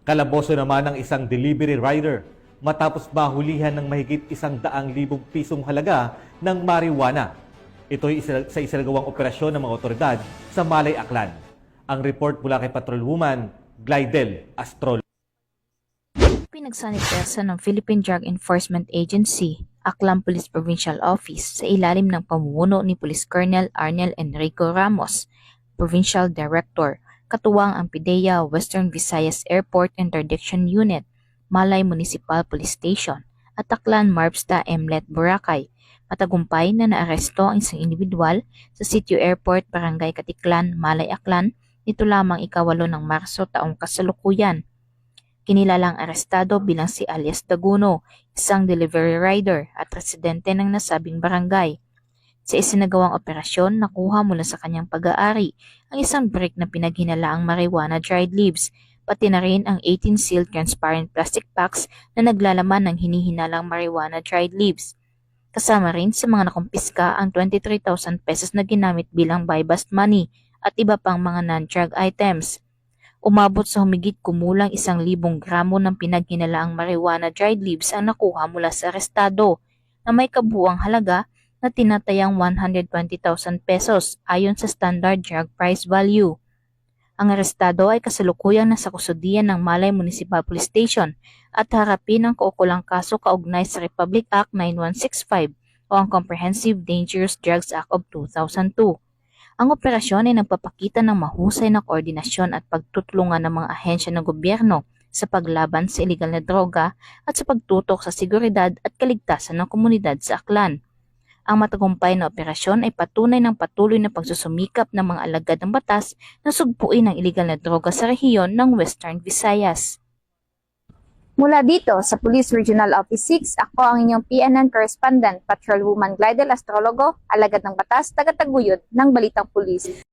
Kalaboso naman ng isang delivery rider matapos mahulihan ng mahigit 100,000 pisong halaga ng marijuana. Ito'y sa isinagawang operasyon ng mga otoridad sa Malay Aklan. Ang report mula kay Patrolwoman Glidel Astrol. Pinagsanitasa ng Philippine Drug Enforcement Agency, Aklan Police Provincial Office sa ilalim ng pamumuno ni Police Colonel Arnel Enrico Ramos, Provincial Director, katuwang ang PIDEA Western Visayas Airport Interdiction Unit, Malay Municipal Police Station, at Aklan Marbsta Mlet Boracay. Matagumpay na naaresto ang isang individual sa Sitio Airport, Barangay Katiklan, Malay Aklan, nito lamang 8 ng Marso taong kasalukuyan. Kinilalang arestado bilang si alias Daguno, isang delivery rider at residente ng nasabing barangay. Sa isinagawang operasyon, nakuha mula sa kanyang pag-aari ang isang brick na pinaghinalaang marijuana dried leaves, pati na rin ang 18 sealed transparent plastic packs na naglalaman ng hinihinalang marijuana dried leaves. Kasama rin sa mga nakumpiska ang 23,000 pesos na ginamit bilang buy-bust money at iba pang mga non-drug items. Umabot sa humigit kumulang 1,000 gramo ng pinaghinalaang marijuana dried leaves ang nakuha mula sa arestado na may kabuuang halaga na tinatayang 120,000 pesos ayon sa standard drug price value. Ang arestado ay kasalukuyang nasa kustudiyan ng Malay Municipal Police Station at harapin ang kaukulang kaso kaugnay sa Republic Act 9165 o ang Comprehensive Dangerous Drugs Act of 2002. Ang operasyon ay nagpapakita ng mahusay na koordinasyon at pagtutulungan ng mga ahensya ng gobyerno sa paglaban sa iligal na droga at sa pagtutok sa seguridad at kaligtasan ng komunidad sa Aklan. Ang matagumpay na operasyon ay patunay ng patuloy na pagsusumikap ng mga alagad ng batas na sugpuin ang iligal na droga sa rehiyon ng Western Visayas. Mula dito sa Police Regional Office 6, ako ang inyong PNN Correspondent, Patrolwoman Glidel Astrologo, alagad ng batas, tagataguyod ng Balitang Pulis.